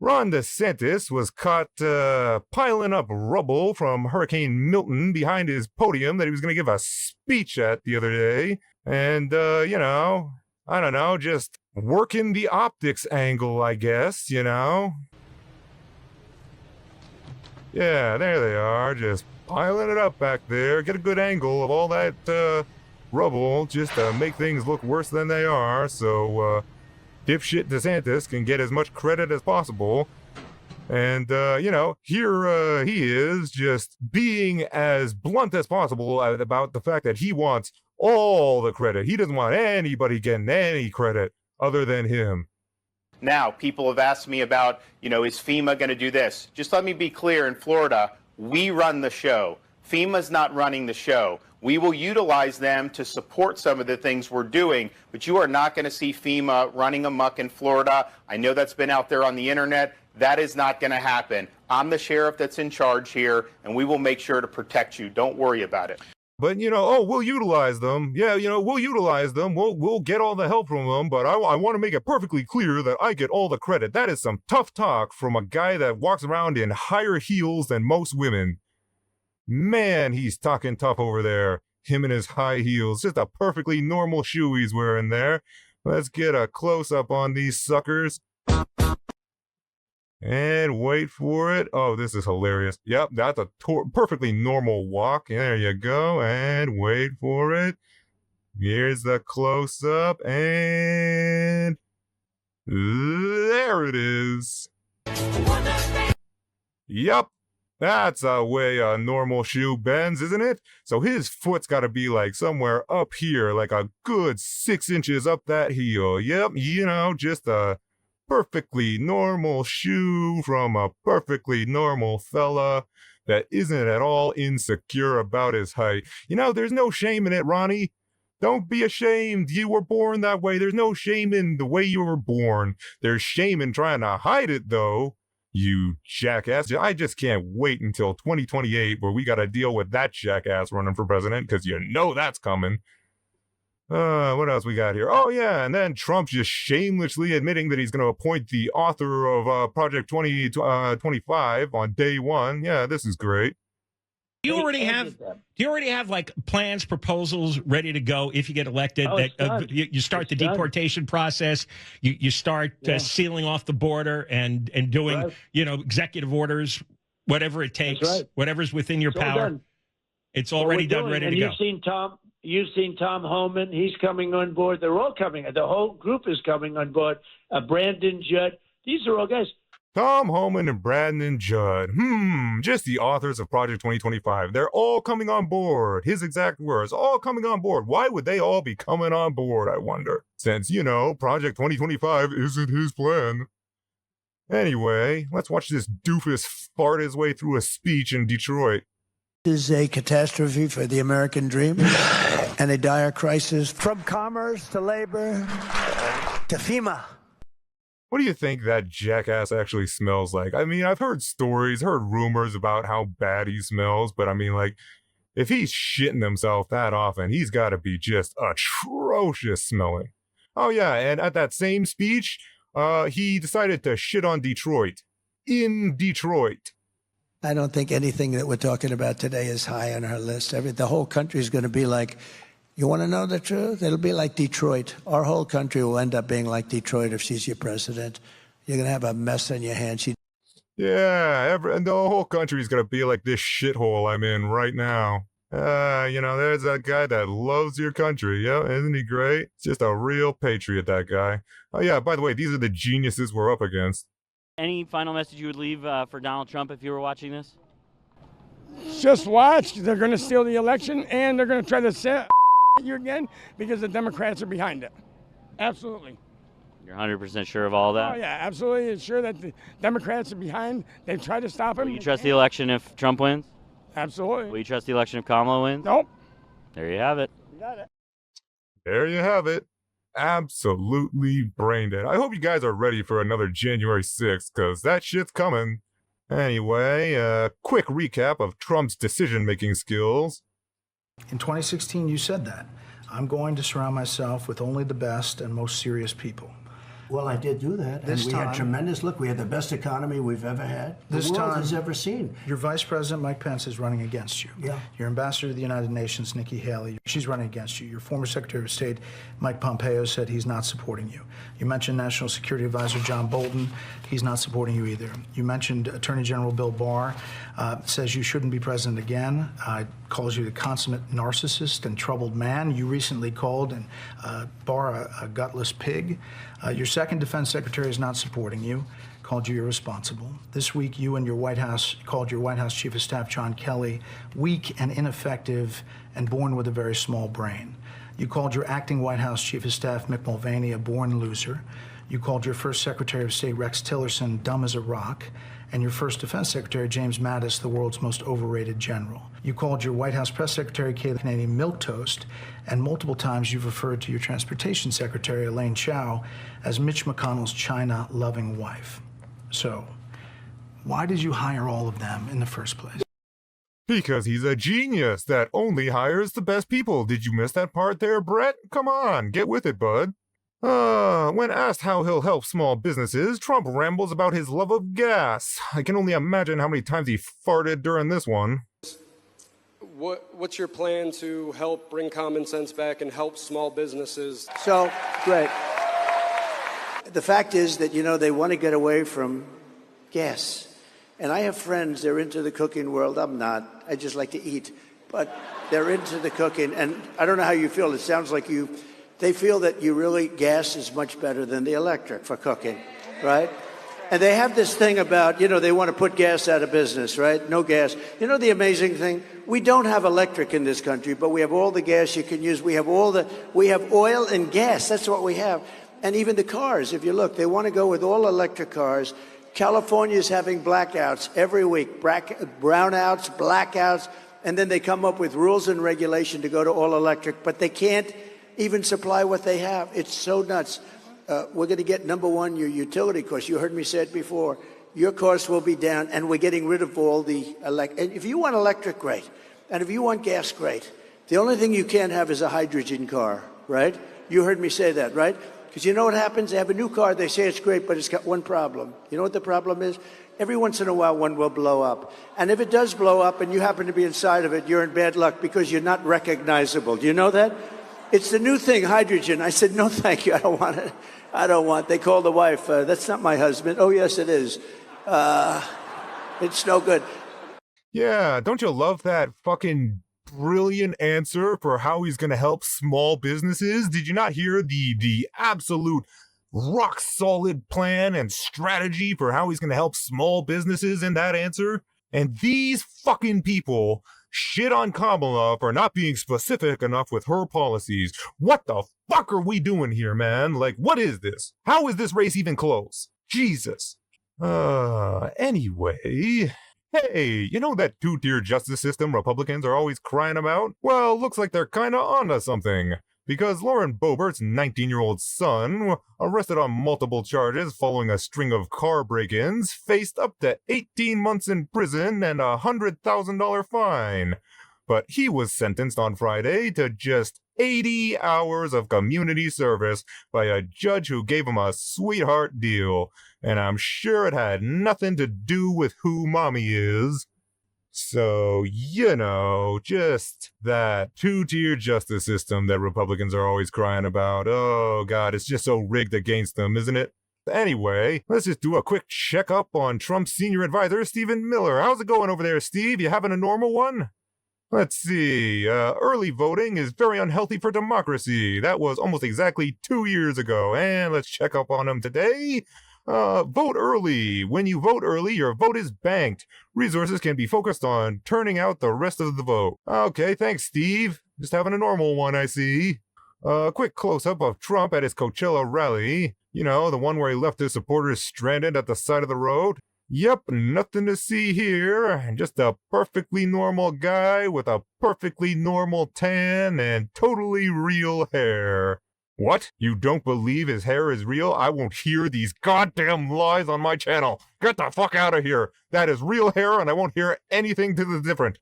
Ron DeSantis was caught piling up rubble from Hurricane Milton behind his podium that he was going to give a speech at the other day. And, I don't know, just working the optics angle, I guess, Yeah, there they are, just piling it up back there. Get a good angle of all that rubble just to make things look worse than they are. So, dipshit DeSantis can get as much credit as possible. And, here he is just being as blunt as possible about the fact that he wants all the credit. He doesn't want anybody getting any credit other than him. Now, people have asked me about, is FEMA going to do this? Just let me be clear, in Florida, we run the show. FEMA's not running the show. We will utilize them to support some of the things we're doing, but you are not going to see FEMA running amok in Florida. I know that's been out there on the internet. That is not going to happen. I'm the sheriff that's in charge here, and we will make sure to protect you. Don't worry about it. But, we'll utilize them. Yeah, we'll utilize them. We'll get all the help from them. But I want to make it perfectly clear that I get all the credit. That is some tough talk from a guy that walks around in higher heels than most women. Man, he's talking tough over there. Him and his high heels. Just a perfectly normal shoe he's wearing there. Let's get a close-up on these suckers. And wait for it. Oh, this is hilarious. Yep, that's a perfectly normal walk. There you go. And wait for it. Here's the close-up. And there it is. Yup. That's the way a normal shoe bends, isn't it? So his foot's got to be like somewhere up here, like a good 6 inches up that heel. Yep, just a perfectly normal shoe from a perfectly normal fella that isn't at all insecure about his height. There's no shame in it, Ronnie. Don't be ashamed. You were born that way. There's no shame in the way you were born. There's shame in trying to hide it, though. You jackass. I just can't wait until 2028 where we got to deal with that jackass running for president, because that's coming. What else we got here? Oh, yeah, and then Trump just shamelessly admitting that he's going to appoint the author of Project 2025 on day one. Yeah, this is great. Do you already have like plans, proposals ready to go if you get elected? You start the deportation process. You start sealing off the border and doing executive orders, whatever it takes, whatever's within your power. Done. It's already done, ready to go. You've seen Tom Homan. He's coming on board. They're all coming. The whole group is coming on board. Brandon Judd. These are all guys. Tom Homan and Brandon Judd. Just the authors of Project 2025. They're all coming on board. His exact words, all coming on board. Why would they all be coming on board, I wonder? Since, Project 2025 isn't his plan. Anyway, let's watch this doofus fart his way through a speech in Detroit. Is a catastrophe for the American dream and a dire crisis from commerce to labor to FEMA. What do you think that jackass actually smells like? I mean, I've heard stories, heard rumors about how bad he smells, but I mean, like, if he's shitting himself that often, he's got to be just atrocious smelling. Oh, yeah, and at that same speech, he decided to shit on Detroit. In Detroit. I don't think anything that we're talking about today is high on our list. The whole country is going to be like, you want to know the truth? It'll be like Detroit. Our whole country will end up being like Detroit if she's your president. You're going to have a mess on your hands. And the whole country is going to be like this shithole I'm in right now. There's that guy that loves your country. Yeah, isn't he great? Just a real patriot, that guy. Oh, yeah, by the way, these are the geniuses we're up against. Any final message you would leave for Donald Trump if you were watching this? Just watch. They're going to steal the election, and they're going to try to set you again because the Democrats are behind it. Absolutely. You're 100% sure of all that? Oh, yeah, absolutely. Sure that the Democrats are behind. They've tried to stop him. Will you trust the election if Trump wins? Absolutely. Will you trust the election if Kamala wins? Nope. There you have it. You got it. There you have it. Absolutely brain dead. I hope you guys are ready for another January 6th, because that shit's coming. Anyway, a quick recap of Trump's decision-making skills. In 2016, you said that. I'm going to surround myself with only the best and most serious people. Well, I did do that. This and we time, had tremendous, look, we had the best economy we've ever had. The world has ever seen. Your Vice President, Mike Pence, is running against you. Yeah. Your Ambassador to the United Nations, Nikki Haley, she's running against you. Your former Secretary of State, Mike Pompeo, said he's not supporting you. You mentioned National Security Advisor John Bolton. He's not supporting you either. You mentioned Attorney General Bill Barr, says you shouldn't be president again, calls you the consummate narcissist and troubled man. You recently called Barr a gutless pig. Your second defense secretary is not supporting you, called you irresponsible. This week, you and your White House called your White House Chief of Staff, John Kelly, weak and ineffective and born with a very small brain. You called your acting White House Chief of Staff, Mick Mulvaney, a born loser. You called your first Secretary of State, Rex Tillerson, dumb as a rock, and your first Defense Secretary, James Mattis, the world's most overrated general. You called your White House Press Secretary, Kayleigh Canadian, milquetoast, and multiple times you've referred to your Transportation Secretary, Elaine Chao, as Mitch McConnell's China-loving wife. So, why did you hire all of them in the first place? Because he's a genius that only hires the best people. Did you miss that part there, Brett? Come on, get with it, bud. When asked how he'll help small businesses, Trump rambles about his love of gas. I can only imagine how many times he farted during this one. What's your plan to help bring common sense back and help small businesses? So, great. The fact is that, they want to get away from gas. And I have friends, they're into the cooking world. I'm not. I just like to eat. But they're into the cooking. And I don't know how you feel. It sounds like they feel that gas is much better than the electric for cooking, right? And they have this thing about, they want to put gas out of business, right? No gas. The amazing thing? We don't have electric in this country, but we have all the gas you can use. We have oil and gas. That's what we have. And even the cars, if you look, they want to go with all electric cars. California's having blackouts every week, brownouts, blackouts, and then they come up with rules and regulation to go to all electric, but they can't even supply what they have. It's so nuts. We're going to get, number one, your utility costs. You heard me say it before. Your costs will be down, and we're getting rid of all the and if you want electric, great. And if you want gas, great. The only thing you can't have is a hydrogen car, right? You heard me say that, right? Because you know what happens? They have a new car, they say it's great, but it's got one problem. You know what the problem is? Every once in a while, one will blow up. And if it does blow up and you happen to be inside of it, you're in bad luck because you're not recognizable. Do you know that? It's the new thing, hydrogen. I said, no, thank you. I don't want it. I don't want. They called the wife. That's not my husband. Oh, yes, it is. It's no good. Yeah, don't you love that fucking brilliant answer for how he's going to help small businesses? Did you not hear the absolute rock solid plan and strategy for how he's going to help small businesses in that answer? And these fucking people shit on Kamala for not being specific enough with her policies. What the fuck are we doing here, man? Like, what is this? How is this race even close? Jesus. Anyway, hey, you know that two-tier justice system Republicans are always crying about? Well, looks like they're kinda onto something. Because Lauren Boebert's 19-year-old son, arrested on multiple charges following a string of car break-ins, faced up to 18 months in prison and a $100,000 fine. But he was sentenced on Friday to just 80 hours of community service by a judge who gave him a sweetheart deal. And I'm sure it had nothing to do with who mommy is. So, just that two-tier justice system that Republicans are always crying about. Oh, God, it's just so rigged against them, isn't it? Anyway, let's just do a quick checkup on Trump's senior advisor, Stephen Miller. How's it going over there, Steve? You having a normal one? Let's see. Early voting is very unhealthy for democracy. That was almost exactly 2 years ago. And let's check up on him today. Vote early. When you vote early, your vote is banked. Resources can be focused on turning out the rest of the vote. Okay, thanks, Steve. Just having a normal one, I see. Quick close-up of Trump at his Coachella rally. The one where he left his supporters stranded at the side of the road. Yep, nothing to see here. Just a perfectly normal guy with a perfectly normal tan and totally real hair. What? You don't believe his hair is real? I won't hear these goddamn lies on my channel. Get the fuck out of here. That is real hair and I won't hear anything to the different.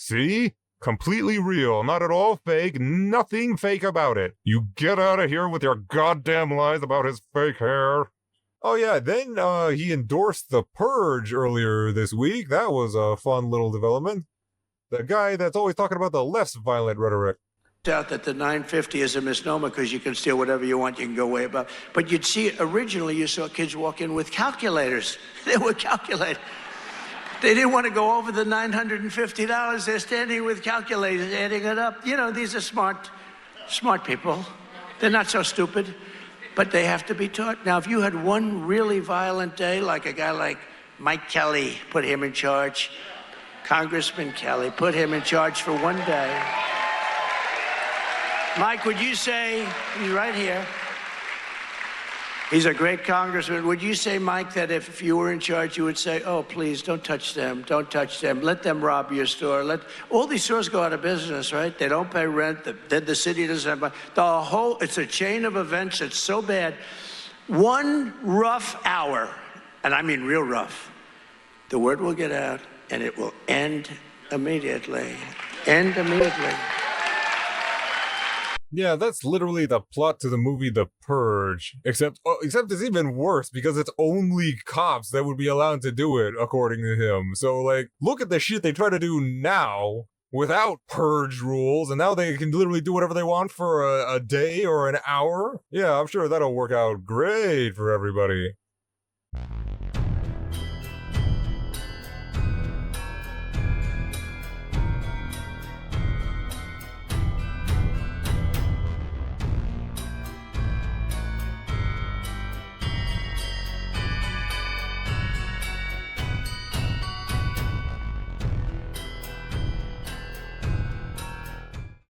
See? Completely real, not at all fake, nothing fake about it. You get out of here with your goddamn lies about his fake hair. Oh yeah, then he endorsed The Purge earlier this week. That was a fun little development. The guy that's always talking about the left's violent rhetoric. Out that the 950 is a misnomer because you can steal whatever you want, you can go way above. But you'd see, originally you saw kids walk in with calculators. They were calculating. They didn't want to go over the $950. They're standing with calculators, adding it up. You know, these are smart people. They're not so stupid, but they have to be taught. Now, if you had one really violent day, like a guy like Mike Kelly, put him in charge, Congressman Kelly, put him in charge for one day. Mike, would you say, he's right here, he's a great congressman. Would you say, Mike, that if you were in charge, you would say, oh, please, don't touch them, don't touch them. Let them rob your store. All these stores go out of business, right? They don't pay rent. Then the city doesn't have money. It's a chain of events that's so bad. One rough hour, and I mean real rough, the word will get out and it will end immediately. End immediately. Yeah, that's literally the plot to the movie The Purge. Except it's even worse because it's only cops that would be allowed to do it, according to him. So, like, look at the shit they try to do now without purge rules, and now they can literally do whatever they want for a day or an hour. Yeah, I'm sure that'll work out great for everybody.